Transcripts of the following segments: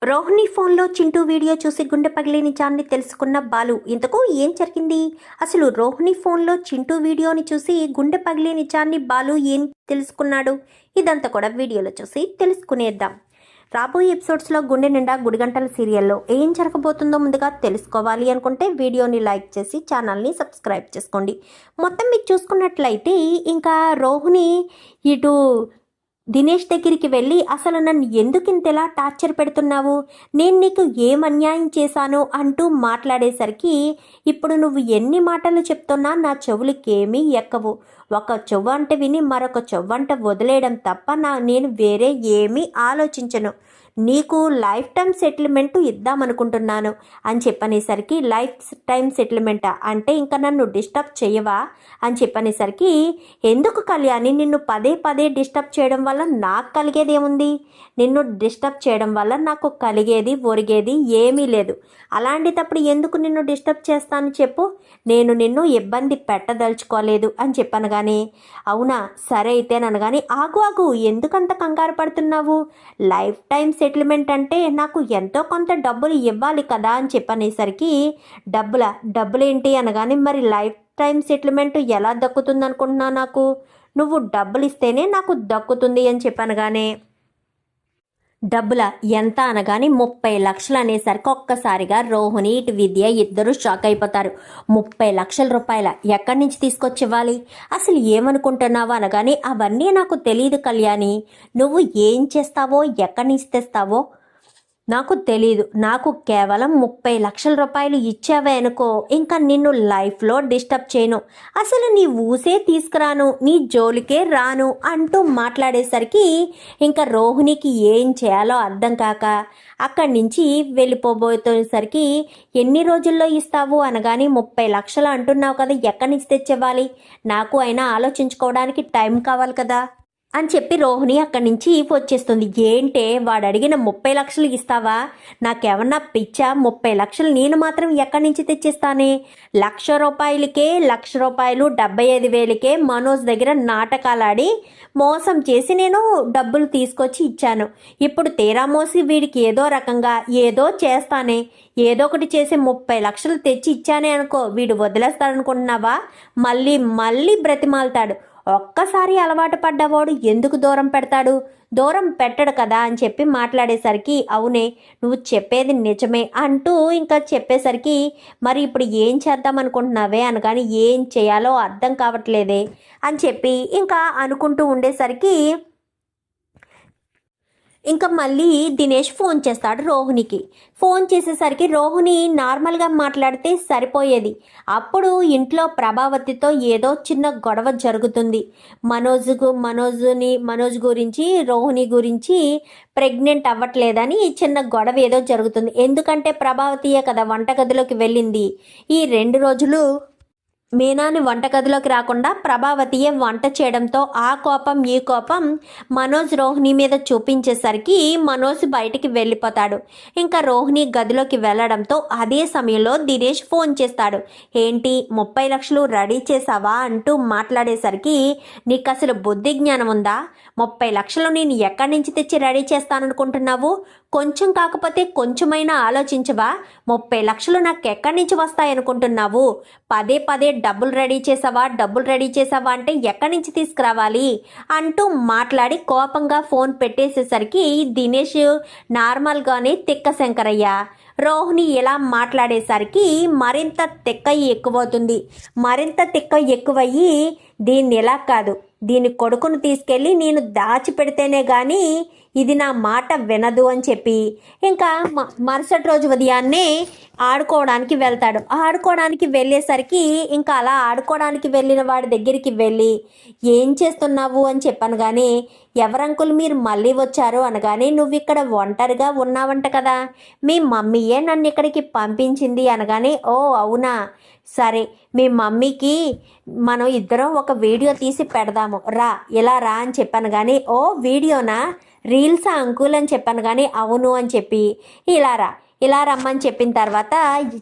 రోహిణి ఫోన్లో చింటూ వీడియో చూసి గుండె పగిలే నిజాన్ని తెలుసుకున్న బాలు. ఇంతకు ఏం జరిగింది? అసలు రోహిణి ఫోన్లో చింటూ వీడియోని చూసి గుండె పగిలే నిజాన్ని బాలు ఏం తెలుసుకున్నాడు? ఇదంతా కూడా వీడియోలో చూసి తెలుసుకునేద్దాం. రాబోయే ఎపిసోడ్స్లో గుండె నిండా గుడిగంటల సీరియల్లో ఏం జరగబోతుందో ముందుగా తెలుసుకోవాలి అనుకుంటే వీడియోని లైక్ చేసి ఛానల్ని సబ్స్క్రైబ్ చేసుకోండి. మొత్తం మీకు చూసుకున్నట్లయితే ఇంకా రోహిణి ఇటు దినేష్ దగ్గరికి వెళ్ళి, అసలు నన్ను ఎందుకు ఇంతలా టార్చర్ పెడుతున్నావు, నేను నీకు ఏం అన్యాయం చేశాను అంటూ మాట్లాడేసరికి, ఇప్పుడు నువ్వు ఎన్ని మాటలు చెప్తున్నా నా చెవులకేమీ ఎక్కవు. ఒక చెవ్వంట విని మరొక చెవ్వంట వదిలేయడం తప్ప నేను వేరే ఏమీ ఆలోచించను. నీకు లైఫ్ టైం సెటిల్మెంట్ ఇద్దామనుకుంటున్నాను అని చెప్పనేసరికి, లైఫ్ టైం సెటిల్మెంటా అంటే ఇంకా నన్ను డిస్టర్బ్ చేయవా అని చెప్పనేసరికి, ఎందుకు కళ్యాణి నిన్ను పదే పదే డిస్టర్బ్ చేయడం వల్ల నాకు కలిగేది ఏముంది? నిన్ను డిస్టర్బ్ చేయడం వల్ల నాకు కలిగేది ఒరిగేది ఏమీ లేదు. అలాంటిటప్పుడు ఎందుకు నిన్ను డిస్టర్బ్ చేస్తాను చెప్పు? నేను నిన్ను ఇబ్బంది పెట్టదలుచుకోలేదు అని చెప్పాను. కానీ అవునా సరే అయితేననగాని, ఆగు ఆగు, ఎందుకంత కంగారు పడుతున్నావు? లైఫ్ టైం సెటిల్మెంట్ అంటే నాకు ఎంతో కొంత డబ్బులు ఇవ్వాలి కదా అని చెప్పనేసరికి, డబ్బులేంటి అనగానే, మరి లైఫ్ టైం సెటిల్మెంట్ ఎలా దక్కుతుంది అనుకుంటున్నావు? నాకు నువ్వు డబ్బులు ఇస్తేనే నాకు దక్కుతుంది అని చెప్పనగానే, డబ్బుల ఎంత అనగానే 30 లక్షలు అనేసరికి ఒక్కసారిగా రోహిణి ఇటు విద్య ఇద్దరు షాక్ అయిపోతారు. 30 లక్షల రూపాయల ఎక్కడి నుంచి తీసుకొచ్చివ్వాలి? అసలు ఏమనుకుంటున్నావు అనగానే, అవన్నీ నాకు తెలియదు కళ్యాణి, నువ్వు ఏం చేస్తావో ఎక్కడి నుంచి తెస్తావో నాకు తెలీదు. నాకు కేవలం 30 లక్షల రూపాయలు ఇచ్చావే అనుకో, ఇంకా నిన్ను లైఫ్లో డిస్టర్బ్ చేయను, అసలు నీ ఊసే తీసుకురాను, నీ జోలికే రాను అంటూ మాట్లాడేసరికి, ఇంకా రోహిణికి ఏం చేయాలో అర్థం కాక అక్కడి నుంచి వెళ్ళిపోబోయేసరికి, ఎన్ని రోజుల్లో ఇస్తావు అనగాని, 30 లక్షలు అంటున్నావు కదా, ఎక్కడి నుంచి తెచ్చేవాలి? నాకు అయినా ఆలోచించుకోవడానికి టైం కావాలి కదా అని చెప్పి రోహిణి అక్కడి నుంచి వచ్చేస్తుంది. ఏంటే వాడు అడిగిన 30 లక్షలు ఇస్తావా? నాకేమన్నా పిచ్చా? 30 లక్షలు నేను మాత్రం ఎక్కడి నుంచి తెచ్చిస్తానే? 1,00,000 రూపాయలకే 1,00,000 రూపాయలు 75,000కే మనోజ్ దగ్గర నాటకాలాడి మోసం చేసి నేను డబ్బులు తీసుకొచ్చి ఇచ్చాను. ఇప్పుడు తీరా మోసి వీడికి ఏదో రకంగా ఏదో చేస్తానే, ఏదో ఒకటి చేసి 30 లక్షలు తెచ్చి ఇచ్చానే అనుకో, వీడు వదిలేస్తాడనుకుంటున్నావా? మళ్ళీ బ్రతిమాలుతాడు. ఒక్కసారి అలవాటు పడ్డవాడు ఎందుకు దూరం పెడతాడు? దూరం పెట్టడు కదా అని చెప్పి మాట్లాడేసరికి, అవునే నువ్వు చెప్పేది నిజమే అంటూ ఇంకా చెప్పేసరికి, మరి ఇప్పుడు ఏం చేద్దాం అనుకుంటున్నావే అనగాని, ఏం చేయాలో అర్థం కావట్లేదే అని చెప్పి ఇంకా అనుకుంటూ ఉండేసరికి, ఇంకా మళ్ళీ దినేష్ ఫోన్ చేస్తాడు రోహిణికి. ఫోన్ చేసేసరికి రోహిణి నార్మల్గా మాట్లాడితే సరిపోయేది. అప్పుడు ఇంట్లో ప్రభావతితో ఏదో చిన్న గొడవ జరుగుతుంది. మనోజ్ గురించి, రోహిణి గురించి ప్రెగ్నెంట్ అవ్వట్లేదని చిన్న గొడవ ఏదో జరుగుతుంది. ఎందుకంటే ప్రభావతియే కదా వంటగదిలోకి వెళ్ళింది. ఈ 2 రోజులు మీనాని వంటగదిలోకి రాకుండా ప్రభావతియే వంట చేయడంతో ఆ కోపం ఈ కోపం మనోజ్ రోహిణి మీద చూపించేసరికి మనోజ్ బయటికి వెళ్ళిపోతాడు. ఇంకా రోహిణి గదిలోకి వెళ్ళడంతో అదే సమయంలో దినేష్ ఫోన్ చేస్తాడు. ఏంటి 30 లక్షలు రెడీ చేసావా అంటూ మాట్లాడేసరికి, నీకు అసలు బుద్ధి జ్ఞానం ఉందా? 30 లక్షలు నేను ఎక్కడి నుంచి తెచ్చి రెడీ చేస్తాననుకుంటున్నావు? కొంచెం కాకపోతే కొంచెమైనా ఆలోచించవా? 30 లక్షలు నాకు ఎక్కడి నుంచి వస్తాయనుకుంటున్నావు? పదే పదే డబ్బులు రెడీ చేసావా అంటే ఎక్కడి నుంచి తీసుకురావాలి అంటూ మాట్లాడి కోపంగా ఫోన్ పెట్టేసేసరికి, దినేష్ నార్మల్గానే తిక్క శంకరయ్య. రోహిణి ఇలా మాట్లాడేసరికి మరింత తిక్క ఎక్కువవుతుంది. మరింత తిక్క ఎక్కువయ్యి, దీన్ని ఎలా కాదు, దీని కొడుకును తీసుకెళ్ళి నేను దాచిపెడితేనే కానీ ఇది నా మాట వినదు అని చెప్పి ఇంకా మరుసటి రోజు ఉదయాన్నే ఆడుకోవడానికి వెళ్తాడు. ఆడుకోవడానికి వెళ్ళేసరికి, ఇంకా అలా ఆడుకోవడానికి వెళ్ళిన వాడి దగ్గరికి వెళ్ళి, ఏం చేస్తున్నావు అని చెప్పాను. కానీ ఎవరంకుల్ మీరు మళ్ళీ వచ్చారు అనగానే, నువ్వు ఇక్కడ ఒంటరిగా ఉన్నావంట కదా, మీ మమ్మీయే నన్ను ఇక్కడికి పంపించింది అనగానే, ఓ అవునా, సరే మీ మమ్మీకి మనం ఇద్దరం ఒక వీడియో తీసి పెడదాము, ఇలా రా అని చెప్పాను. కానీ ఓ వీడియోనా, రీల్సా అంకుల్ అని చెప్పాను. కానీ అవును అని చెప్పి, ఇలా రమ్మని చెప్పిన తర్వాత,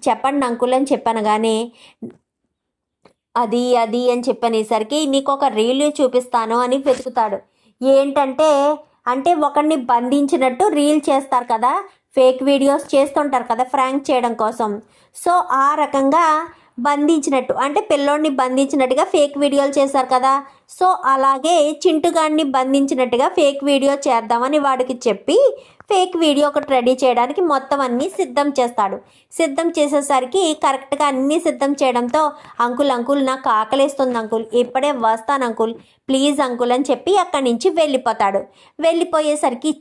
చెప్పండి అంకుల్ అని చెప్పాను. కానీ అది అని చెప్పనేసరికి, నీకు ఒక రీల్ చూపిస్తాను అని వెతుకుతాడు. ఏంటంటే ఒకరిని బంధించినట్టు రీల్ చేస్తారు కదా, ఫేక్ వీడియోస్ చేస్తుంటారు కదా ఫ్రాంక్ చేయడం కోసం. సో ఆ రకంగా బంధించినట్టు, అంటే పిల్లోడిని బంధించినట్టుగా ఫేక్ వీడియోలు చేశారు కదా. సో అలాగే చింటుగాడిని బంధించినట్టుగా ఫేక్ వీడియో చేద్దామని వాడికి చెప్పి ఫేక్ వీడియో ఒకటి రెడీ చేయడానికి మొత్తం అన్నీ సిద్ధం చేస్తాడు. సిద్ధం చేసేసరికి కరెక్ట్గా అన్నీ సిద్ధం చేయడంతో అంకుల్ నాకు ఆకలేస్తుంది అంకుల్, ఇప్పుడే వస్తాను అంకుల్, ప్లీజ్ అంకుల్ అని చెప్పి అక్కడి నుంచి వెళ్ళిపోతాడు. వెళ్ళిపోయేసరికి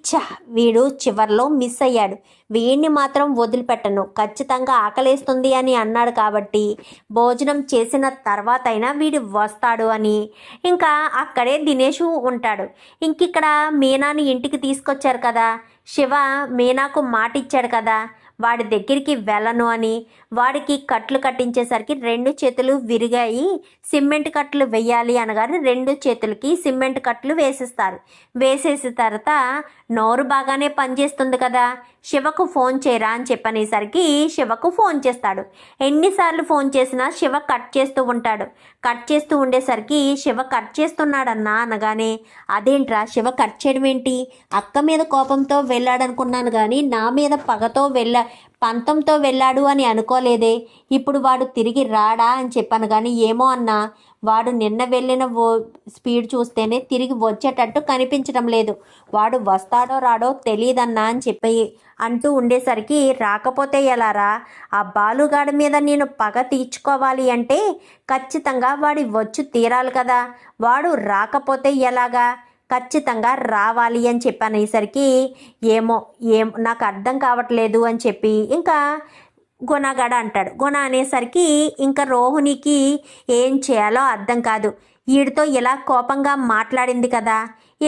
వీడు చివర్లో మిస్ అయ్యాడు, వీడిని మాత్రం వదిలిపెట్టను, ఖచ్చితంగా ఆకలేస్తుంది అని అన్నాడు కాబట్టి భోజనం చేసిన తర్వాత అయినా వీడు వస్తాడు అని ఇంకా అక్కడే దినేష్ ఉంటాడు. ఇంకిక్కడ మీనాని ఇంటికి తీసుకొచ్చారు కదా, శివ మీనాకు మాట ఇచ్చాడు కదా వాడి దగ్గరికి వెళ్ళను అని. వాడికి కట్లు కట్టించేసరికి 2 చేతులు విరిగాయి. సిమెంట్ కట్లు వెయ్యాలి అనగానే 2 చేతులకి సిమెంట్ కట్లు వేసేస్తారు. వేసేసిన తర్వాత నోరు బాగానే పనిచేస్తుంది కదా, శివకు ఫోన్ చేయరా అని చెప్పనేసరికి శివకు ఫోన్ చేస్తాడు. ఎన్నిసార్లు ఫోన్ చేసినా శివ కట్ చేస్తూ ఉంటాడు. కట్ చేస్తూ ఉండేసరికి శివ కట్ చేస్తున్నాడన్నా అనగానే, అదేంట్రా శివ కట్ చేయడం ఏంటి, అక్క మీద కోపంతో వెళ్ళాడనుకున్నాను కానీ నా మీద పగతో పంతంతో వెళ్ళాడు అని అనుకోలేదే, ఇప్పుడు వాడు తిరిగి రాడా అని చెప్పాను కానీ ఏమో అన్నా, వాడు నిన్న వెళ్ళిన స్పీడ్ చూస్తేనే తిరిగి వచ్చేటట్టు కనిపించడం లేదు, వాడు వస్తాడో రాడో తెలియదన్నా అని చెప్పి అంటూ ఉండేసరికి, రాకపోతే ఎలారా, ఆ బాలుగాడి మీద నేను పగ తీర్చుకోవాలి అంటే ఖచ్చితంగా వాడి వచ్చి తీరాలి కదా, వాడు రాకపోతే ఎలాగా, ఖచ్చితంగా రావాలి అని చెప్పనేసరికి ఏం నాకు అర్థం కావట్లేదు అని చెప్పి ఇంకా గుణగడ అంటాడు. గుణ అనేసరికి ఇంకా రోహిణికి ఏం చేయాలో అర్థం కాదు. వీడితో ఇలా కోపంగా మాట్లాడింది కదా,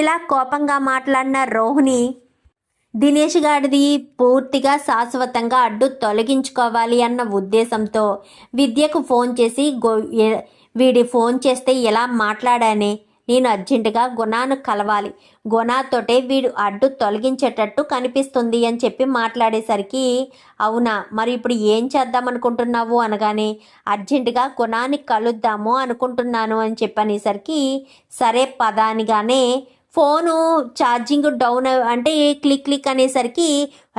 ఇలా కోపంగా మాట్లాడిన రోహిణి దినేష్ గాడిది పూర్తిగా శాశ్వతంగా అడ్డు తొలగించుకోవాలి అన్న ఉద్దేశంతో విద్యకు ఫోన్ చేసి వీడి ఫోన్ చేస్తే ఎలా మాట్లాడానే, నేను అర్జెంటుగా గుణాను కలవాలి, గుణాతోటే వీడు అడ్డు తొలగించేటట్టు కనిపిస్తుంది అని చెప్పి మాట్లాడేసరికి, అవునా మరి ఇప్పుడు ఏం చేద్దాం అనుకుంటున్నావు అనగానే, అర్జెంటుగా గుణాన్ని కలుద్దాము అనుకుంటున్నాను అని చెప్పనేసరికి, సరే పదానిగానే ఫోను ఛార్జింగ్ డౌన్ అంటే క్లిక్ అనేసరికి,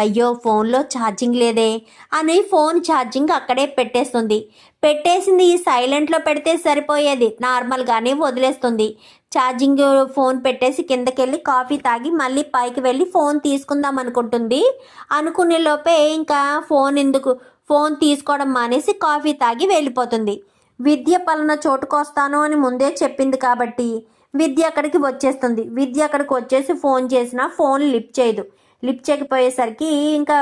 అయ్యో ఫోన్లో ఛార్జింగ్ లేదే అని ఫోన్ ఛార్జింగ్ అక్కడే పెట్టేసింది. సైలెంట్లో పెడితే సరిపోయేది, నార్మల్గానే వదిలేస్తుంది. ఛార్జింగ్ ఫోన్ పెట్టేసి కిందకెళ్ళి కాఫీ తాగి మళ్ళీ పైకి వెళ్ళి ఫోన్ తీసుకుందాం అనుకుంటుంది. అనుకునే లోపే ఇంకా ఫోన్ తీసుకోవడం మానేసి కాఫీ తాగి వెళ్ళిపోతుంది. విద్య పలానా చోటుకొస్తాను అని ముందే చెప్పింది కాబట్టి విద్య అక్కడికి వచ్చేస్తుంది. విద్య అక్కడికి వచ్చేసి ఫోన్ చేసినా ఫోన్ లిఫ్ట్ చేయకపోయేసరికి ఇంకా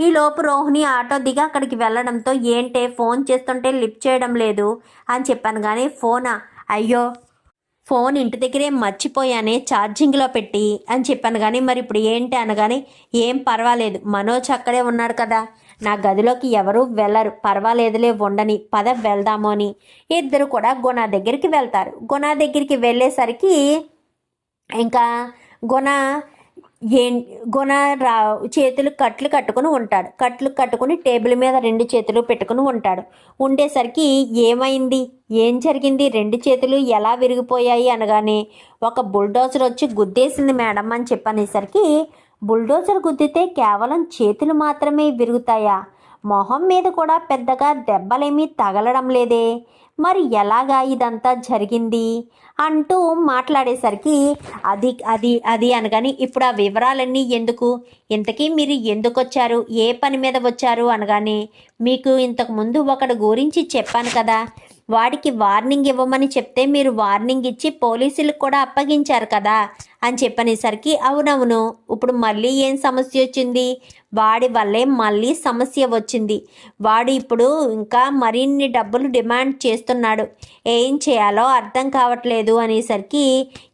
ఈ లోపు రోహిణి ఆటో దిగి అక్కడికి వెళ్ళడంతో, ఏంటే ఫోన్ చేస్తుంటే లిఫ్ట్ చేయడం లేదు అని చెప్పాను కానీ, ఫోనా, అయ్యో ఫోన్ ఇంటి దగ్గరే మర్చిపోయానే ఛార్జింగ్లో పెట్టి అని చెప్పాను కానీ, మరి ఇప్పుడు ఏంటి అనగానే, ఏం పర్వాలేదు మనోజ్ అక్కడే ఉన్నాడు కదా, నా గదిలోకి ఎవరు వెళ్ళరు, పర్వాలేదులే ఉండని, పద వెళ్దాము అని ఇద్దరు కూడా గుణ దగ్గరికి వెళ్తారు. గుణ దగ్గరికి వెళ్ళేసరికి ఇంకా గుణ చేతులు కట్లు కట్టుకుని టేబుల్ మీద 2 చేతులు పెట్టుకుని ఉంటాడు. ఉండేసరికి ఏమైంది, ఏం జరిగింది, 2 చేతులు ఎలా విరిగిపోయాయి అనగానే, ఒక బుల్డోజర్ వచ్చి గుద్దేసింది మేడం అని చెప్పనేసరికి, బుల్డోజర్ గుద్దితే కేవలం చేతులు మాత్రమే విరుగుతాయా, మొహం మీద కూడా పెద్దగా దెబ్బలేమీ తగలడం లేదే, మరి ఎలాగా ఇదంతా జరిగింది అంటూ మాట్లాడేసరికి, అది అనగాని, ఇప్పుడు ఆ వివరాలన్నీ ఎందుకు, ఇంతకీ మీరు ఎందుకు వచ్చారు, ఏ పని మీద వచ్చారు అనగానే, మీకు ఇంతకుముందు ఒకటి గురించి చెప్పాను కదా, వాడికి వార్నింగ్ ఇవ్వమని చెప్తే మీరు వార్నింగ్ ఇచ్చి పోలీసులకు కూడా అప్పగించారు కదా అని చెప్పనేసరికి, అవునవును, ఇప్పుడు మళ్ళీ ఏం సమస్య వచ్చింది, వాడి వల్లే మళ్ళీ సమస్య వచ్చింది, వాడు ఇప్పుడు ఇంకా మరిన్ని డబ్బులు డిమాండ్ చేస్తున్నాడు, ఏం చేయాలో అర్థం కావట్లేదు అనేసరికి,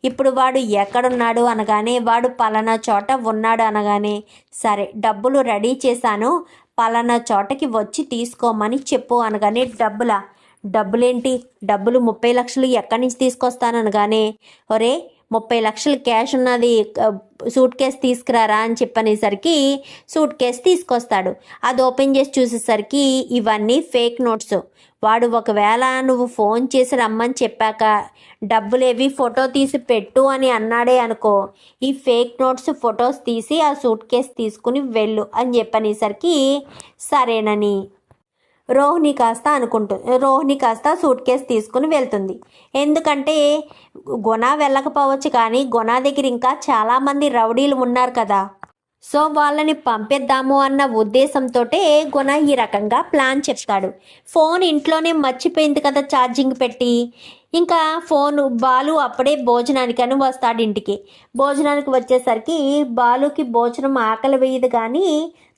ఇప్పుడు వాడు ఎక్కడున్నాడు అనగానే, వాడు పలానా చోట ఉన్నాడు అనగానే, సరే డబ్బులు రెడీ చేశాను, పలానా చోటకి వచ్చి తీసుకోమని చెప్పు అనగానే, డబ్బులేంటి, డబ్బులు 30 లక్షలు ఎక్కడి నుంచి తీసుకొస్తాను అనగానే, ఒరే 30 లక్షలు క్యాష్ ఉన్నది, సూట్ కేసు తీసుకురారా అని చెప్పనేసరికి సూట్ కేసు తీసుకొస్తాడు. అది ఓపెన్ చేసి చూసేసరికి ఇవన్నీ ఫేక్ నోట్స్. వాడు ఒకవేళ నువ్వు ఫోన్ చేసి రమ్మని చెప్పాక డబ్బులేవి ఫోటో తీసి పెట్టు అని అన్నాడే అనుకో, ఈ ఫేక్ నోట్స్ ఫొటోస్ తీసి ఆ సూట్ కేసు తీసుకుని వెళ్ళు అని చెప్పనేసరికి సరేనని రోహిణి కాస్త సూట్ కేసు తీసుకుని వెళ్తుంది. ఎందుకంటే గుణ వెళ్ళకపోవచ్చు, కానీ గుణ దగ్గర ఇంకా చాలామంది రౌడీలు ఉన్నారు కదా, సో వాళ్ళని పంపిద్దాము అన్న ఉద్దేశంతో గుణ ఈ రకంగా ప్లాన్ చెప్తాడు. ఫోన్ ఇంట్లోనే మర్చిపోయింది కదా ఛార్జింగ్ పెట్టి. ఇంకా బాలు అప్పుడే భోజనానికని వస్తాడు ఇంటికి. భోజనానికి వచ్చేసరికి బాలుకి భోజనం ఆకలి వేయదు, కానీ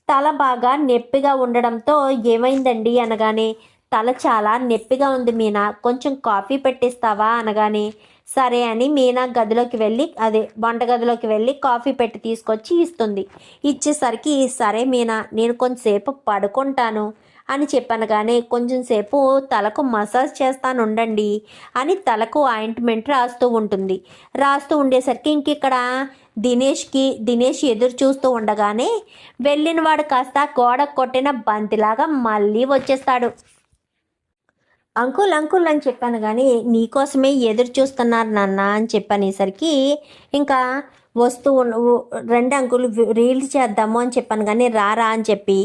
తల బాగా నొప్పిగా ఉండడంతో ఏమైందండి అనగానే, తల చాలా నొప్పిగా ఉంది మీనా, కొంచెం కాఫీ పెట్టిస్తావా అనగానే సరే అని మీనా వంటగదిలోకి వెళ్ళి కాఫీ పెట్టి తీసుకొచ్చి ఇస్తుంది. ఇచ్చేసరికి సరే మీనా, నేను కొంచెంసేపు పడుకుంటాను అని చెప్పనగానే కొంచెం సేపు తలకు మసాజ్ చేస్తాను ఉండండి అని తలకు ఆయింట్మెంట్ రాస్తూ ఉండేసరికి ఇంకిక్కడ దినేష్ ఎదురు చూస్తూ ఉండగానే వెళ్ళిన వాడు కాస్త గోడ కొట్టిన బంతిలాగా మళ్ళీ వచ్చేస్తాడు. అంకుల్ అని చెప్పాను, కానీ నీకోసమే ఎదురు చూస్తున్నారు నాన్న అని చెప్పనేసరికి ఇంకా రెండు అంకుల్ రీల్స్ చేద్దాము అని చెప్పాను, కానీ రారా అని చెప్పి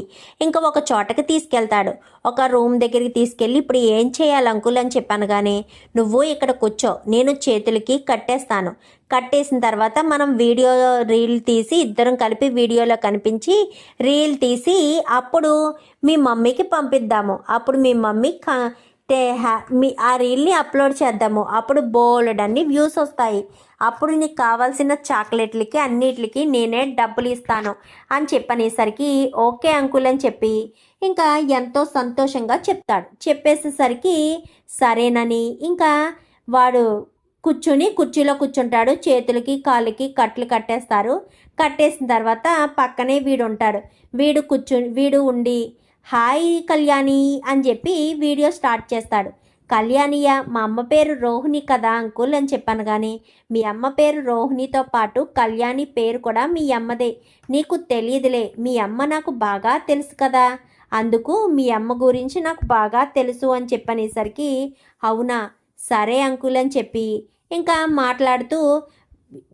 ఇంకా ఒక చోటకి తీసుకెళ్తాడు. ఒక రూమ్ దగ్గరికి తీసుకెళ్ళి ఇప్పుడు ఏం చేయాలి అంకుల్ అని చెప్పాను, కానీ నువ్వు ఇక్కడ కూర్చో, నేను చేతులకి కట్టేసిన తర్వాత మనం రీల్ తీసి ఇద్దరం కలిపి వీడియోలో కనిపించి రీల్ తీసి అప్పుడు మీ మమ్మీకి పంపిద్దాము. అప్పుడు మీ మమ్మీ ఆ రీల్ని అప్లోడ్ చేద్దాము. అప్పుడు బోల్డన్ని వ్యూస్ వస్తాయి. అప్పుడు నీకు కావాల్సిన చాక్లెట్లకి అన్నిటికి నేనే డబ్బులు ఇస్తాను అని చెప్పనేసరికి ఓకే అంకుల్ అని చెప్పి ఇంకా ఎంతో సంతోషంగా చెప్పేసేసరికి సరేనని ఇంకా వాడు కుర్చీలో కూర్చుంటాడు. చేతులకి కాళ్ళకి కట్లు కట్టేసిన తర్వాత పక్కనే వీడు ఉంటాడు. వీడు ఉండి హాయ్ కళ్యాణి అని చెప్పి వీడియో స్టార్ట్ చేస్తాడు. కళ్యాణియ, మా అమ్మ పేరు రోహిణి కదా అంకుల్ అని చెప్పాను, కానీ మీ అమ్మ పేరు రోహిణితో పాటు కళ్యాణి పేరు కూడా మీ అమ్మదే, నీకు తెలియదులే, మీ అమ్మ నాకు బాగా తెలుసు కదా, అందుకు మీ అమ్మ గురించి నాకు బాగా తెలుసు అని చెప్పనేసరికి అవునా సరే అంకుల్ అని చెప్పి ఇంకా మాట్లాడుతూ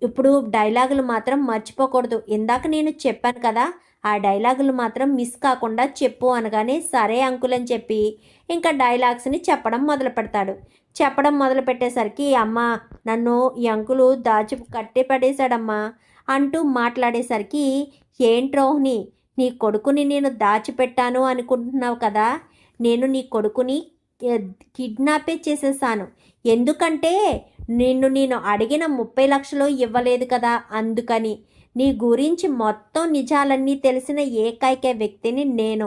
ఇప్పుడు డైలాగులు మాత్రం మర్చిపోకూడదు, ఇందాక నేను చెప్పాను కదా ఆ డైలాగులు మాత్రం మిస్ కాకుండా చెప్పు అనగానే సరే అంకుల్ అని చెప్పి ఇంకా డైలాగ్స్ని చెప్పడం మొదలు పెట్టేసరికి అమ్మ నన్ను ఈ అంకులు కట్టి పడేశాడమ్మా అంటూ మాట్లాడేసరికి ఏంటి రోహిణి, నీ కొడుకుని నేను దాచిపెట్టాను అనుకుంటున్నావు కదా, నేను నీ కొడుకుని కిడ్నాపే చేసేసాను, ఎందుకంటే నేను అడిగిన 30 లక్షలు ఇవ్వలేదు కదా, అందుకని నీ గురించి మొత్తం నిజాలన్నీ తెలిసిన ఏకైక వ్యక్తిని నేను,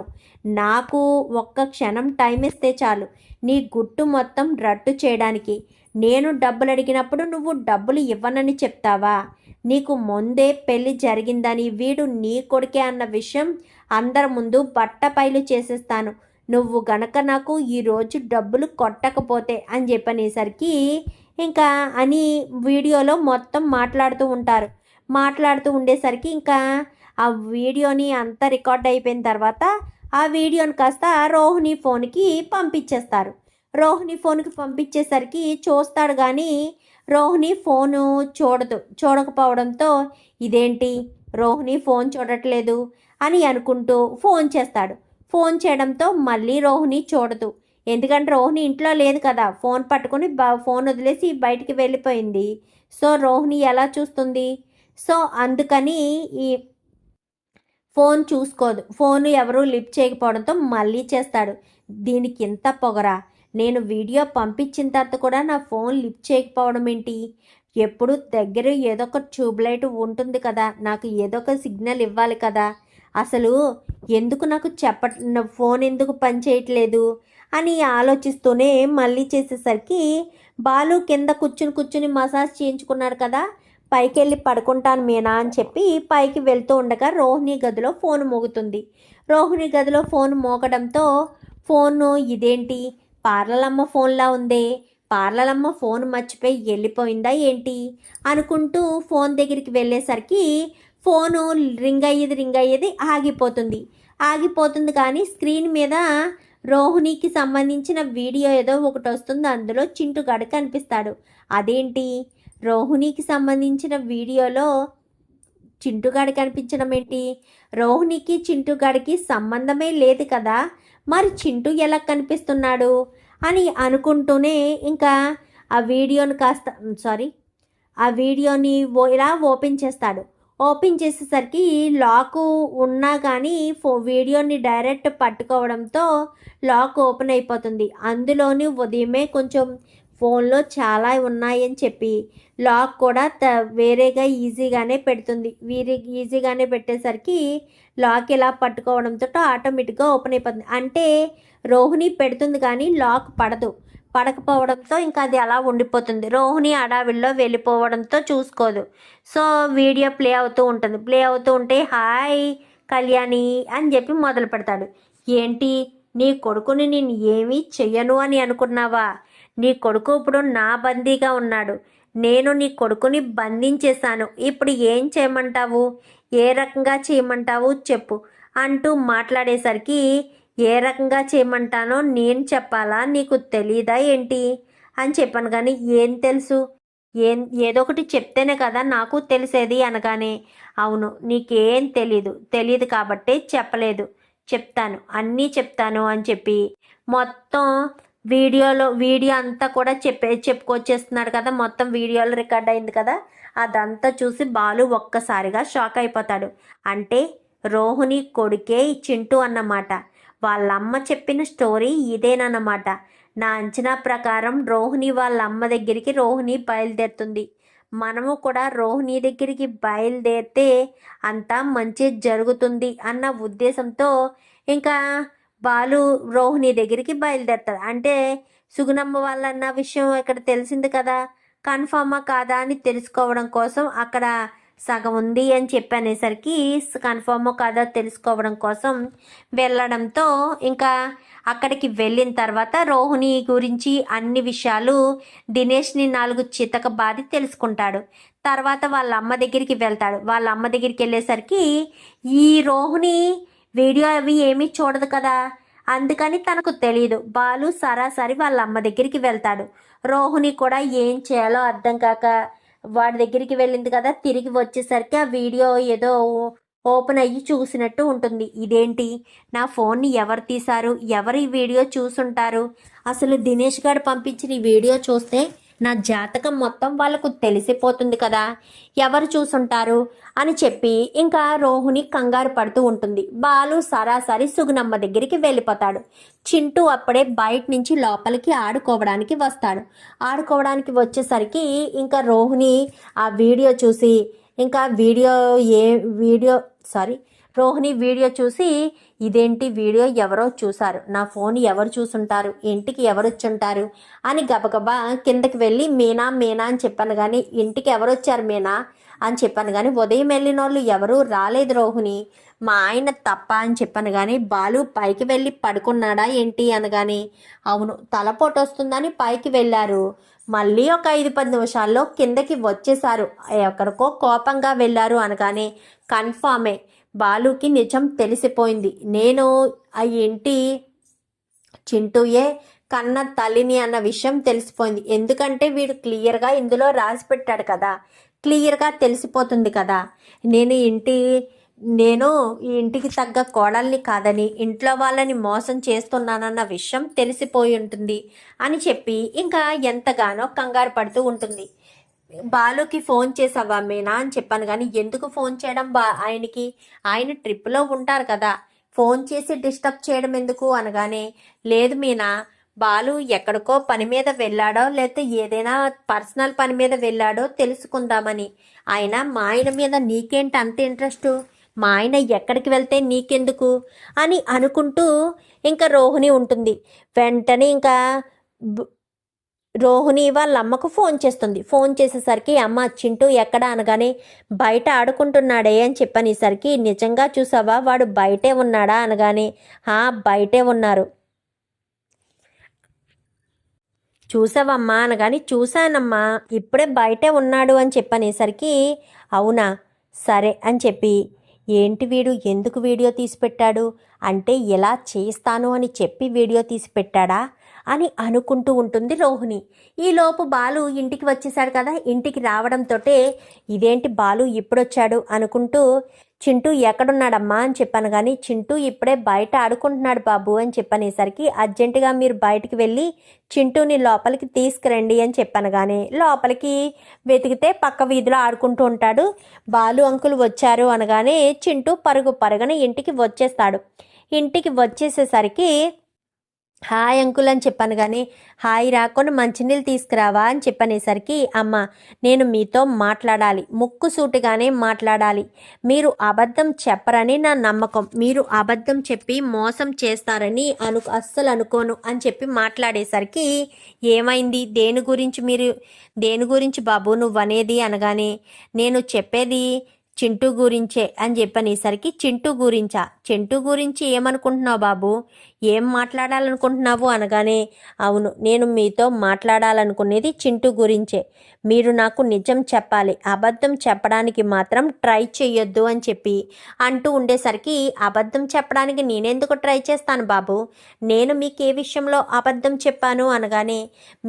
నాకు ఒక్క క్షణం టైం ఇస్తే చాలు నీ గుట్టు మొత్తం రట్టు చేయడానికి, నేను డబ్బులు అడిగినప్పుడు నువ్వు డబ్బులు ఇవ్వనని చెప్తావా, నీకు ముందే పెళ్లి జరిగిందని వీడు నీ కొడుకే అన్న విషయం అందరి ముందు బట్టపైలు చేసేస్తాను, నువ్వు గనక నాకు ఈరోజు డబ్బులు కొట్టకపోతే అని చెప్పనేసరికి ఇంకా అని వీడియోలో మొత్తం మాట్లాడుతూ ఉండేసరికి ఇంకా ఆ వీడియోని అంతా రికార్డ్ అయిపోయిన తర్వాత ఆ వీడియోని కాస్త రోహిణి ఫోన్కి పంపించేసరికి చూస్తాడు, కానీ రోహిణి ఫోను చూడకపోవడంతో ఇదేంటి రోహిణి ఫోన్ చూడట్లేదు అని అనుకుంటూ ఫోన్ చేయడంతో మళ్ళీ రోహిణి చూడదు, ఎందుకంటే రోహిణి ఇంట్లో లేదు కదా, ఫోన్ పట్టుకొని ఫోన్ వదిలేసి బయటికి వెళ్ళిపోయింది. సో రోహిణి ఎలా చూస్తుంది, సో అందుకని ఈ ఫోన్ చూసుకోదు, ఫోన్ ఎవరు లిఫ్ట్ చేయకపోవడంతో మళ్ళీ చేస్తాడు. దీనికి ఇంత పొగరా, నేను వీడియో పంపించిన తర్వాత కూడా నా ఫోన్ లిఫ్ట్ చేయకపోవడం ఏంటి, ఎప్పుడు దగ్గర ఏదో ఒక ట్యూబ్లైట్ ఉంటుంది కదా, నాకు ఏదో ఒక సిగ్నల్ ఇవ్వాలి కదా, అసలు ఎందుకు నాకు ఫోన్ ఎందుకు పనిచేయట్లేదు అని ఆలోచిస్తూనే మళ్ళీ చేసేసరికి బాలు కింద కూర్చుని మసాజ్ చేయించుకున్నాడు కదా, పైకి వెళ్ళి పడుకుంటాను మీనా అని చెప్పి పైకి వెళ్తూ ఉండగా రోహిణి గదిలో ఫోన్ మోగడంతో ఫోను ఇదేంటి పార్లలమ్మ ఫోన్లా ఉందే, పార్లరమ్మ ఫోన్ మర్చిపోయి వెళ్ళిపోయిందా ఏంటి అనుకుంటూ ఫోన్ దగ్గరికి వెళ్ళేసరికి ఫోను రింగ్ అయ్యేది ఆగిపోతుంది కానీ స్క్రీన్ మీద రోహిణికి సంబంధించిన వీడియో ఏదో ఒకటి వస్తుంది. అందులో చింటుగాడు కనిపిస్తాడు. అదేంటి రోహిణికి సంబంధించిన వీడియోలో చింటుగాడు కనిపించడం ఏంటి? రోహిణికి చింటుగాడికి సంబంధమే లేదు కదా, మరి చింటు ఎలా కనిపిస్తున్నాడు అని అనుకుంటూనే ఇంకా ఆ వీడియోని ఇలా ఓపెన్ చేస్తాడు. ఓపెన్ చేసేసరికి లాకు ఉన్నా కానీ వీడియోని డైరెక్ట్ పట్టుకోవడంతో లాక్ ఓపెన్ అయిపోతుంది. అందులోని ఉదయమే కొంచెం ఫోన్లో చాలా ఉన్నాయని చెప్పి లాక్ కూడా వేరేగా ఈజీగానే పెడుతుంది. ఈజీగానే పెట్టేసరికి లాక్ ఇలా పట్టుకోవడంతో ఆటోమేటిక్గా ఓపెన్ అయిపోతుంది. అంటే రోహిణి పెడుతుంది కానీ లాక్ పడకపోవడంతో ఇంకా అది అలా ఉండిపోతుంది. రోహిణి అడావిల్లో వెళ్ళిపోవడంతో చూసుకోదు. సో వీడియో ప్లే అవుతూ ఉంటే హాయ్ కళ్యాణి అని చెప్పి మొదలు పెడతాడు. ఏంటి నీ కొడుకుని నేను ఏమీ చెయ్యను అని అనుకున్నావా? నీ కొడుకు ఇప్పుడు నా బందీగా ఉన్నాడు. నేను నీ కొడుకుని బంధించేశాను. ఇప్పుడు ఏం చేయమంటావు? ఏ రకంగా చేయమంటావు చెప్పు అంటూ మాట్లాడేసరికి ఏ రకంగా చేయమంటానో నేను చెప్పాలా, నీకు తెలీదా ఏంటి అని చెప్పాను. కానీ ఏం తెలుసు, ఏదో ఒకటి చెప్తేనే కదా నాకు తెలిసేది అనగానే అవును నీకేం తెలీదు కాబట్టే చెప్పలేదు, అన్నీ చెప్తాను అని చెప్పి మొత్తం వీడియో అంతా కూడా చెప్పుకొచ్చేస్తున్నాడు కదా. మొత్తం వీడియోలో రికార్డ్ అయింది కదా, అదంతా చూసి బాలు ఒక్కసారిగా షాక్ అయిపోతాడు. అంటే రోహిణి కొడుకే ఈ చింటూ అన్నమాట. వాళ్ళమ్మ చెప్పిన స్టోరీ ఇదేనన్నమాట. నా అంచనా ప్రకారం రోహిణి వాళ్ళ అమ్మ దగ్గరికి రోహిణి బయలుదేరుతుంది. మనము కూడా రోహిణి దగ్గరికి బయలుదేరితే అంతా మంచి జరుగుతుంది అన్న ఉద్దేశంతో ఇంకా బాలు రోహిణి దగ్గరికి బయలుదేరుతాడు. అంటే సుగుణమ్మ వాళ్ళన్న విషయం ఇక్కడ తెలిసింది కదా, కన్ఫామా కాదా అని తెలుసుకోవడం కోసం అక్కడ సగం ఉంది అని చెప్పి అనేసరికి కన్ఫామో కాదా తెలుసుకోవడం కోసం వెళ్ళడంతో ఇంకా అక్కడికి వెళ్ళిన తర్వాత రోహిణి గురించి అన్ని విషయాలు దినేష్ని 4 చితక బాధి తెలుసుకుంటాడు. తర్వాత వాళ్ళ అమ్మ దగ్గరికి వెళ్తాడు. వాళ్ళ అమ్మ దగ్గరికి వెళ్ళేసరికి ఈ రోహిణి వీడియో అవి ఏమీ చూడదు కదా, అందుకని తనకు తెలియదు. బాలు సరాసరి వాళ్ళ అమ్మ దగ్గరికి వెళ్తాడు. రోహిణి కూడా ఏం చేయాలో అర్థం కాక వాడి దగ్గరికి వెళ్ళింది కదా, తిరిగి వచ్చేసరికి ఆ వీడియో ఏదో ఓపెన్ అయ్యి చూసినట్టు ఉంటుంది. ఇదేంటి, నా ఫోన్ని ఎవరు తీశారు, ఎవరు ఈ వీడియో చూసుంటారు, అసలు దినేష్ గారు పంపించిన ఈ వీడియో చూస్తే నా జాతకం మొత్తం వాళ్ళకు తెలిసిపోతుంది కదా, ఎవరు చూసుంటారు అని చెప్పి ఇంకా రోహిణి కంగారు పడుతూ ఉంటుంది. బాలు సరాసరి సుగుణమ్మ దగ్గరికి వెళ్ళిపోతాడు. చింటూ అప్పుడే బయట నుంచి లోపలికి ఆడుకోవడానికి వస్తాడు. ఆడుకోవడానికి వచ్చేసరికి ఇంకా రోహిణి ఆ వీడియో చూసి ఇంకా రోహిణి వీడియో చూసి ఇదేంటి వీడియో ఎవరో చూశారు, నా ఫోన్ ఎవరు చూసుంటారు, ఇంటికి ఎవరు వచ్చుంటారు అని గబగబా కిందకి వెళ్ళి మీనా అని చెప్పాను. కానీ ఇంటికి ఎవరు వచ్చారు మీనా అని చెప్పాను. కానీ ఉదయం వెళ్ళిన వాళ్ళు ఎవరూ రాలేదు రోహిణి, మా ఆయన తప్ప అని చెప్పాను. కానీ బాలు పైకి వెళ్ళి పడుకున్నాడా ఏంటి అనగానే అవును తలపోటు వస్తుందని పైకి వెళ్ళారు, మళ్ళీ ఒక 5-10 నిమిషాల్లో కిందకి వచ్చేసారు, ఎక్కడికో కోపంగా వెళ్ళారు అనగానే కన్ఫామే బాలుకి నిజం తెలిసిపోయింది. నేను ఆ ఇంటి చింటూయే కన్న తల్లిని అన్న విషయం తెలిసిపోయింది. ఎందుకంటే వీడు క్లియర్గా ఇందులో రాసి పెట్టాడు కదా, క్లియర్గా తెలిసిపోతుంది కదా నేను ఈ ఇంటికి తగ్గ కోడల్ని కాదని, ఇంట్లో వాళ్ళని మోసం చేస్తున్నానన్న విషయం తెలిసిపోయి ఉంటుంది అని చెప్పి ఇంకా ఎంతగానో కంగారు పడుతూ ఉంటుంది. బాలుకి ఫోన్ చేసావా మీనా అని చెప్పాను. కానీ ఎందుకు ఫోన్ చేయడం ఆయనకి, ఆయన ట్రిప్లో ఉంటారు కదా, ఫోన్ చేసి డిస్టర్బ్ చేయడం ఎందుకు అనగానే లేదు మీనా, బాలు ఎక్కడికో పని మీద వెళ్ళాడో లేకపోతే ఏదైనా పర్సనల్ పని మీద వెళ్ళాడో తెలుసుకుందామని. మా ఆయన మీద నీకేంటి అంత ఇంట్రెస్ట్, మా ఆయన ఎక్కడికి వెళ్తే నీకెందుకు అని అనుకుంటూ ఇంకా రోహిణి ఉంటుంది. వెంటనే ఇంకా రోహిణి వాళ్ళ అమ్మకు ఫోన్ చేస్తుంది. ఫోన్ చేసేసరికి అమ్మ చింటూ ఎక్కడ అనగానే బయట ఆడుకుంటున్నాడే అని చెప్పనేసరికి నిజంగా చూసావా వాడు బయటే ఉన్నాడా అనగానే బయటే ఉన్నారు, చూసావమ్మా అనగాని చూశానమ్మా, ఇప్పుడే బయటే ఉన్నాడు అని చెప్పనేసరికి అవునా సరే అని చెప్పి ఏంటి వీడు ఎందుకు వీడియో తీసి పెట్టాడు అంటే ఎలా చేస్తాను అని చెప్పి వీడియో తీసి పెట్టాడా అని అనుకుంటూ ఉంటుంది రోహిణి. ఈలోపు బాలు ఇంటికి వచ్చేసాడు కదా. ఇంటికి రావడంతో ఇదేంటి బాలు ఇప్పుడొచ్చాడు అనుకుంటూ చింటూ ఎక్కడున్నాడమ్మా అని చెప్పాను. కానీ చింటూ ఇప్పుడే బయట ఆడుకుంటున్నాడు బాబు అని చెప్పనేసరికి అర్జెంటుగా మీరు బయటికి వెళ్ళి చింటూని లోపలికి తీసుకురండి అని చెప్పాను. కానీ లోపలికి వెతికితే పక్క వీధిలో ఆడుకుంటూ ఉంటాడు. బాలు అంకుల్ వచ్చారు అనగానే చింటూ పరుగున ఇంటికి వచ్చేస్తాడు. ఇంటికి వచ్చేసేసరికి హాయ్ అంకుల్ అని చెప్పాను. కానీ హాయ్ రాకుండా మంచినీళ్ళు తీసుకురావా అని చెప్పనేసరికి అమ్మ నేను మీతో మాట్లాడాలి, ముక్కుసూటిగానే మాట్లాడాలి, మీరు అబద్ధం చెప్పరని నా నమ్మకం, మీరు అబద్ధం చెప్పి మోసం చేస్తారని అస్సలు అనుకోను అని చెప్పి మాట్లాడేసరికి ఏమైంది, దేని గురించి బాబు నువ్వు అనేది అనగానే నేను చెప్పేది చింటూ గురించే అని చెప్పనేసరికి చింటూ గురించి ఏమనుకుంటున్నావు బాబు, ఏం మాట్లాడాలనుకుంటున్నావు అనగానే అవును నేను మీతో మాట్లాడాలనుకునేది చింటూ గురించే, మీరు నాకు నిజం చెప్పాలి, అబద్ధం చెప్పడానికి మాత్రం ట్రై చెయ్యొద్దు అని చెప్పి అంటూ ఉండేసరికి అబద్ధం చెప్పడానికి నేనెందుకు ట్రై చేస్తాను బాబు, నేను మీకు ఏ విషయంలో అబద్ధం చెప్పాను అనగానే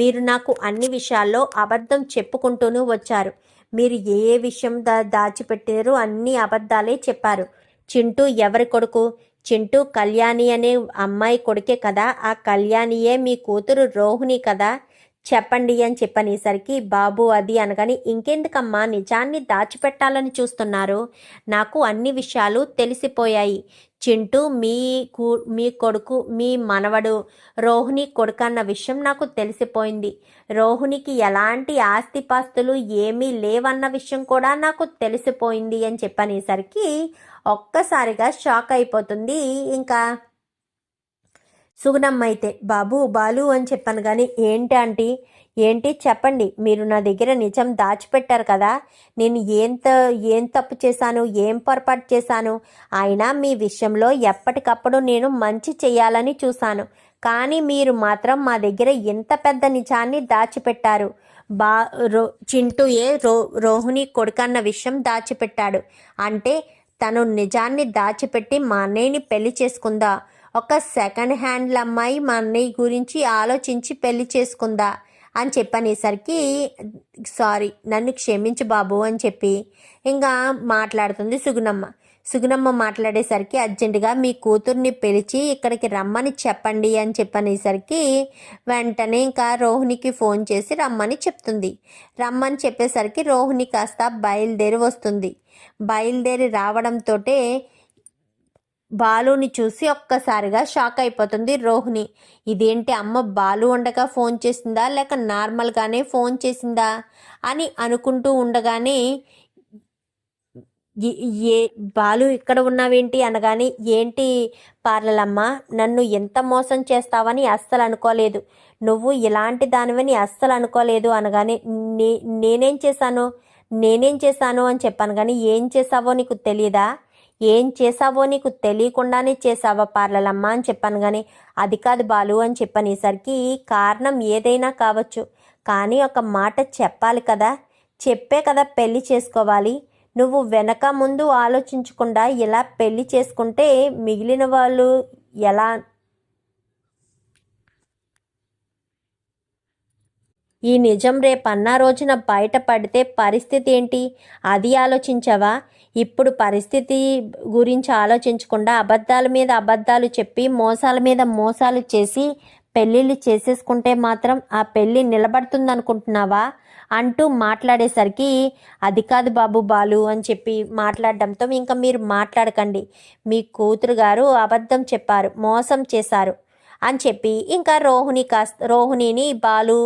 మీరు నాకు అన్ని విషయాల్లో అబద్ధం చెప్పుకుంటూనే వచ్చారు, మీరు ఏ విషయం దాచిపెట్టారు అన్ని అబద్ధాలే చెప్పారు. చింటూ ఎవరి కొడుకు, చింటూ కళ్యాణి అనే అమ్మాయి కొడుకే కదా, ఆ కళ్యాణియే మీ కూతురు రోహిణి కదా, చెప్పండి అని చెప్పనేసరికి బాబు అది అనగాని ఇంకెందుకమ్మా నిజాన్ని దాచిపెట్టాలని చూస్తున్నారు, నాకు అన్ని విషయాలు తెలిసిపోయాయి, చింటూ మీ కొడుకు మీ మనవడు రోహిణి కొడుకు అన్న విషయం నాకు తెలిసిపోయింది, రోహిణికి ఎలాంటి ఆస్తిపాస్తులు ఏమీ లేవన్న విషయం కూడా నాకు తెలిసిపోయింది అని చెప్పనేసరికి ఒక్కసారిగా షాక్ అయిపోతుంది. ఇంకా సుగుణమ్మ అయితే బాలు అని చెప్పాను. కానీ ఏంటి చెప్పండి, మీరు నా దగ్గర నిజం దాచిపెట్టారు కదా, నేను ఏం తప్పు చేశాను, ఏం పొరపాటు చేశాను, అయినా మీ విషయంలో ఎప్పటికప్పుడు నేను మంచి చేయాలని చూశాను, కానీ మీరు మాత్రం మా దగ్గర ఎంత పెద్ద నిజాన్ని దాచిపెట్టారు, చింటూయే రోహిణి కొడుకన్న విషయం దాచిపెట్టాడు అంటే తను నిజాన్ని దాచిపెట్టి మా అన్నయ్యని పెళ్లి చేసుకుందా, ఒక సెకండ్ హ్యాండ్ల అమ్మాయి మా అన్నయ్య గురించి ఆలోచించి పెళ్లి చేసుకుందా అని చెప్పనేసరికి సారీ నన్ను క్షమించు బాబు అని చెప్పి ఇంకా మాట్లాడుతుంది సుగుణమ్మ మాట్లాడేసరికి అర్జెంటుగా మీ కూతుర్ని పిలిచి ఇక్కడికి రమ్మని చెప్పండి అని చెప్పనేసరికి వెంటనే ఇంకా రోహిణికి ఫోన్ చేసి రమ్మని చెప్తుంది. రమ్మని చెప్పేసరికి రోహిణి కాస్త బయలుదేరి వస్తుంది. బయలుదేరి రావడంతో బాలుని చూసి ఒక్కసారిగా షాక్ అయిపోతుంది రోహిణి. ఇదేంటి అమ్మ బాలు ఉండగా ఫోన్ చేసిందా లేక నార్మల్గానే ఫోన్ చేసిందా అని అనుకుంటూ ఉండగానే ఏ బాలు ఇక్కడ ఉన్నావేంటి అనగానే ఏంటి పార్లలమ్మ నన్ను ఎంత మోసం చేస్తావని అస్సలు అనుకోలేదు, నువ్వు ఇలాంటి దానివని అస్సలు అనుకోలేదు అనగానే నేనేం చేశాను అని చెప్పాను. కానీ ఏం చేసావో నీకు తెలియదా, ఏం చేసావో నీకు తెలియకుండానే చేసావా పార్లలమ్మ అని చెప్పాను. కానీ అది కాదు బాలు అని చెప్పనేసరికి కారణం ఏదైనా కావచ్చు, కానీ ఒక మాట చెప్పాలి కదా, చెప్పే కదా పెళ్లి చేసుకోవాలి, నువ్వు వెనక ముందు ఆలోచించకుండా ఇలా పెళ్లి చేసుకుంటే మిగిలిన వాళ్ళు ఎలా, ఈ నిజం రేపన్నా రోజున బయటపడితే పరిస్థితి ఏంటి అది ఆలోచించవా, ఇప్పుడు పరిస్థితి గురించి ఆలోచించకుండా అబద్ధాల మీద అబద్ధాలు చెప్పి మోసాల మీద మోసాలు చేసి పెళ్ళిళ్ళు చేసేసుకుంటే మాత్రం ఆ పెళ్ళి నిలబడుతుందనుకుంటున్నావా అంటూ మాట్లాడేసరికి అది కాదు బాబు బాలు అని చెప్పి మాట్లాడడంతో ఇంకా మీరు మాట్లాడకండి, మీ కూతురు గారు అబద్ధం చెప్పారు, మోసం చేశారు అని చెప్పి ఇంకా రోహిణిని బాలు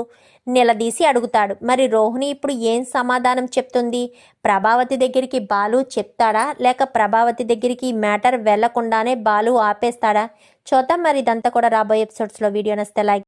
నిలదీసి అడుగుతాడు. మరి రోహిణి ఇప్పుడు ఏం సమాధానం చెప్తుంది, ప్రభావతి దగ్గరికి బాలు చెప్తాడా లేక ప్రభావతి దగ్గరికి మ్యాటర్ వెళ్లకుండానే బాలు ఆపేస్తాడా చూద్దాం. మరి ఇదంతా కూడా రాబోయే ఎపిసోడ్స్లో. వీడియో నచ్చితే లైక్